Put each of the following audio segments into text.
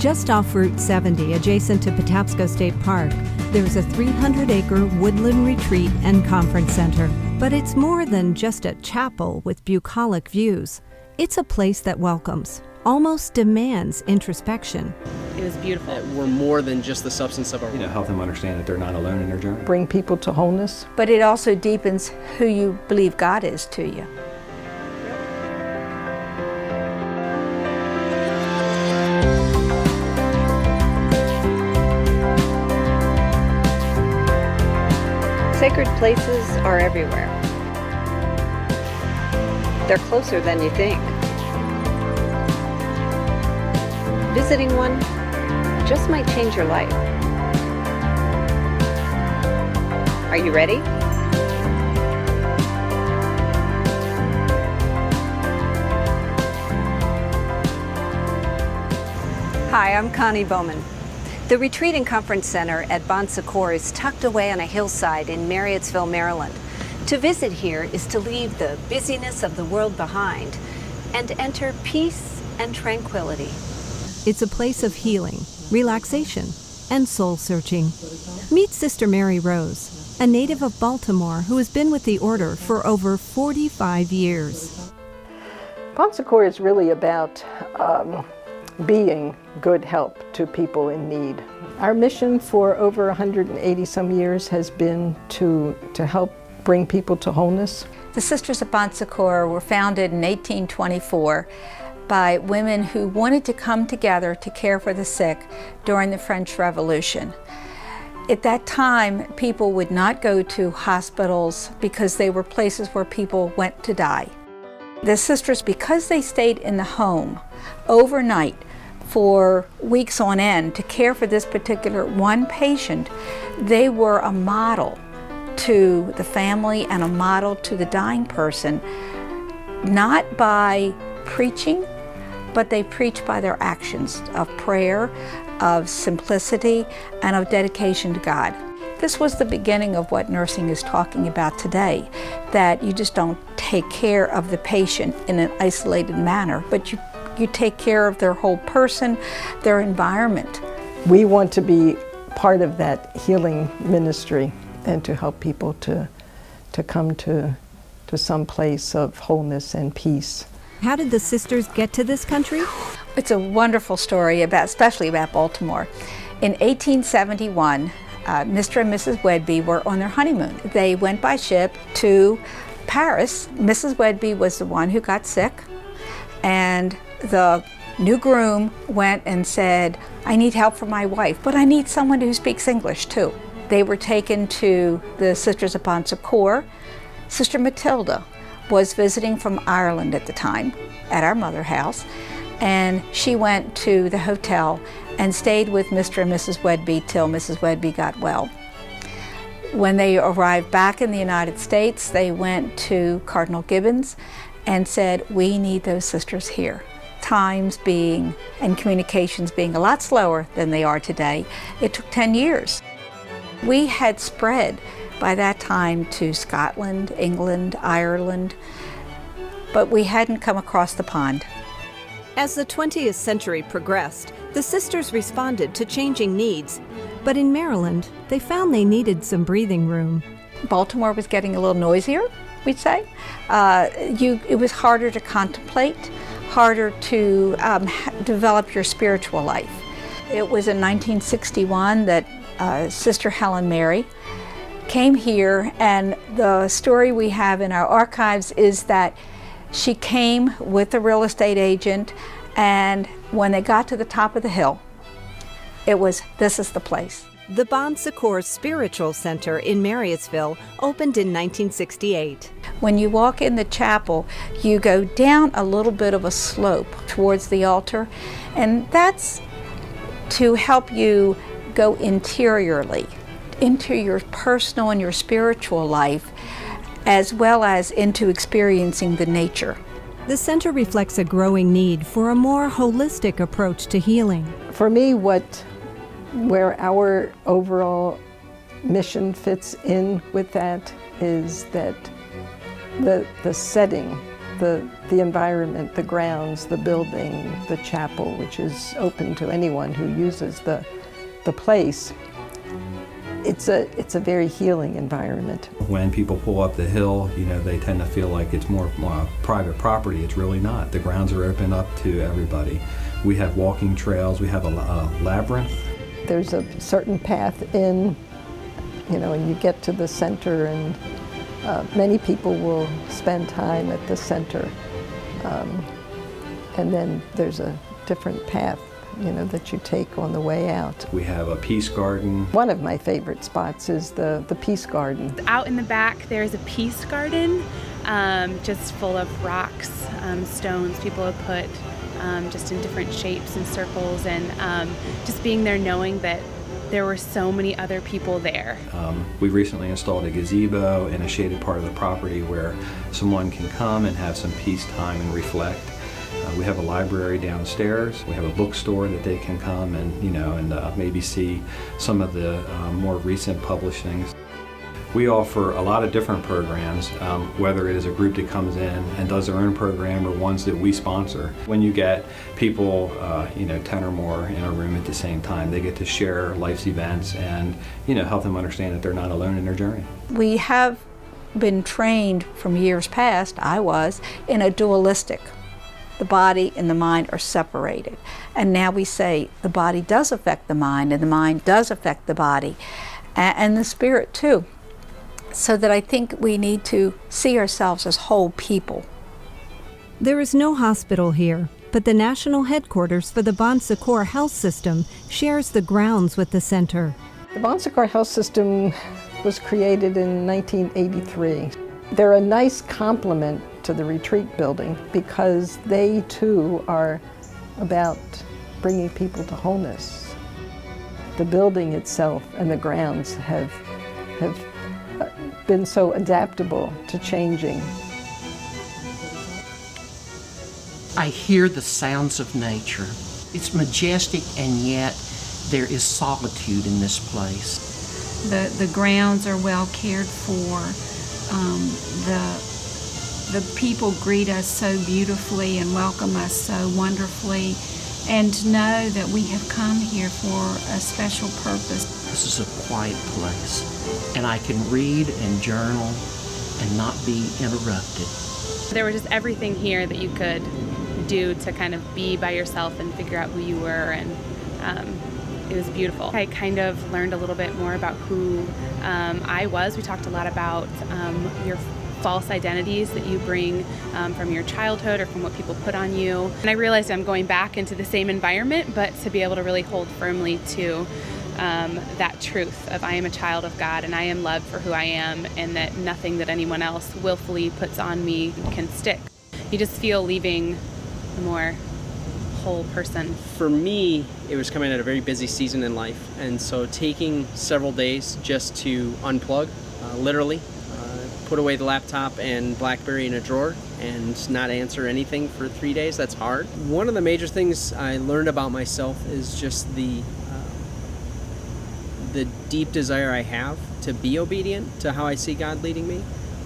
Just off Route 70, adjacent to Patapsco State Park, there's a 300-acre woodland retreat and conference center. But it's more than just a chapel with bucolic views. It's a place that welcomes, almost demands introspection. It was beautiful. We're more than just the substance of our work. Help them understand that they're not alone in their journey. Bring people to wholeness. But it also deepens who you believe God is to you. Sacred places are everywhere. They're closer than you think. Visiting one just might change your life. Are you ready? Hi, I'm Connie Bowman. The Retreat and Conference Center at Bon Secours is tucked away on a hillside in Marriottsville, Maryland. To visit here is to leave the busyness of the world behind and enter peace and tranquility. It's a place of healing, relaxation, and soul searching. Meet Sister Mary Rose, a native of Baltimore who has been with the order for over 45 years. Bon Secours is really about being good help to people in need. Our mission for over 180 some years has been to help bring people to wholeness. The Sisters of Bon Secours were founded in 1824 by women who wanted to come together to care for the sick during the French Revolution. At that time, people would not go to hospitals because they were places where people went to die. The sisters, because they stayed in the home overnight for weeks on end to care for this particular one patient, they were a model to the family and a model to the dying person, not by preaching, but they preach by their actions of prayer, of simplicity, and of dedication to God. This was the beginning of what nursing is talking about today, that you just don't take care of the patient in an isolated manner, but you take care of their whole person, their environment. We want to be part of that healing ministry and to help people to come to some place of wholeness and peace. How did the sisters get to this country? It's a wonderful story, especially about Baltimore. In 1871, Mr. and Mrs. Wedby were on their honeymoon. They went by ship to Paris. Mrs. Wedby was the one who got sick, and the new groom went and said, I need help for my wife, but I need someone who speaks English too. They were taken to the Sisters of Bon Secours. Sister Matilda was visiting from Ireland at the time at our mother house, and she went to the hotel and stayed with Mr. and Mrs. Wedby till Mrs. Wedby got well. When they arrived back in the United States, they went to Cardinal Gibbons and said, we need those sisters here. Times being and communications being a lot slower than they are today, it took 10 years. We had spread by that time to Scotland, England, Ireland, but we hadn't come across the pond. As the 20th century progressed, the sisters responded to changing needs. But in Maryland, they found they needed some breathing room. Baltimore was getting a little noisier, we'd say. It was harder to contemplate, harder to develop your spiritual life. It was in 1961 that Sister Helen Mary came here, and the story we have in our archives is that she came with a real estate agent, and when they got to the top of the hill, it was, this is the place. The Bon Secours Spiritual Center in Marriottsville opened in 1968. When you walk in the chapel, you go down a little bit of a slope towards the altar, and that's to help you go interiorly into your personal and your spiritual life, as well as into experiencing the nature. The center reflects a growing need for a more holistic approach to healing. For me, where our overall mission fits in with that is that the setting the environment, the grounds, the building, the chapel, which is open to anyone who uses the place. It's a very healing environment. When people pull up the hill, they tend to feel like it's more private property. It's really not. The grounds are open up to everybody. We have walking trails. We have a labyrinth. There's a certain path in, and you get to the center, and many people will spend time at the center. And then there's a different path that you take on the way out. We have a peace garden. One of my favorite spots is the peace garden. Out in the back there's a peace garden, just full of rocks, stones people have put just in different shapes and circles, and just being there knowing that there were so many other people there. We recently installed a gazebo in a shaded part of the property where someone can come and have some peace time and reflect. We have a library downstairs. We have a bookstore that they can come and maybe see some of the more recent publishings. We offer a lot of different programs, whether it is a group that comes in and does their own program or ones that we sponsor. When you get people, 10 or more in a room at the same time, they get to share life's events and, help them understand that they're not alone in their journey. We have been trained from years past, I was, in a dualistic. The body and the mind are separated. And now we say the body does affect the mind and the mind does affect the body and the spirit too. So that I think we need to see ourselves as whole people. There is no hospital here, but the national headquarters for the Bon Secours Health System shares the grounds with the center. The Bon Secours Health System was created in 1983. They're a nice complement to the retreat building because they too are about bringing people to wholeness. The building itself and the grounds have been so adaptable to changing. I hear the sounds of nature. It's majestic, and yet there is solitude in this place. The grounds are well cared for. The people greet us so beautifully and welcome us so wonderfully, and to know that we have come here for a special purpose. This is a quiet place, and I can read and journal and not be interrupted. There was just everything here that you could do to kind of be by yourself and figure out who you were, and it was beautiful. I kind of learned a little bit more about who I was. We talked a lot about your false identities that you bring from your childhood or from what people put on you. And I realized I'm going back into the same environment, but to be able to really hold firmly to that truth of I am a child of God and I am loved for who I am, and that nothing that anyone else willfully puts on me can stick. You just feel leaving a more whole person. For me, it was coming at a very busy season in life, and so taking several days just to unplug, literally, put away the laptop and BlackBerry in a drawer and not answer anything for 3 days, that's hard. One of the major things I learned about myself is just the deep desire I have to be obedient to how I see God leading me,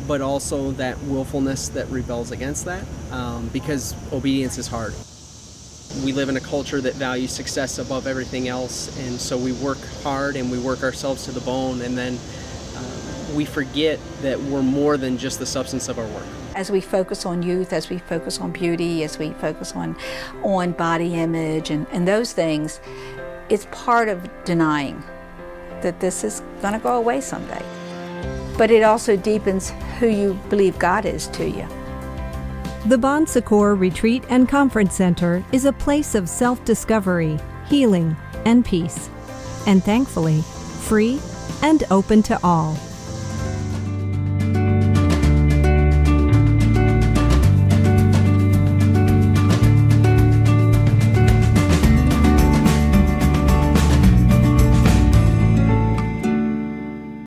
but also that willfulness that rebels against that, because obedience is hard. We live in a culture that values success above everything else, and so we work hard and we work ourselves to the bone, and then we forget that we're more than just the substance of our work. As we focus on youth, as we focus on beauty, as we focus on body image and those things, it's part of denying that this is going to go away someday. But it also deepens who you believe God is to you. The Bon Secours Retreat and Conference Center is a place of self-discovery, healing, and peace, and thankfully, free and open to all.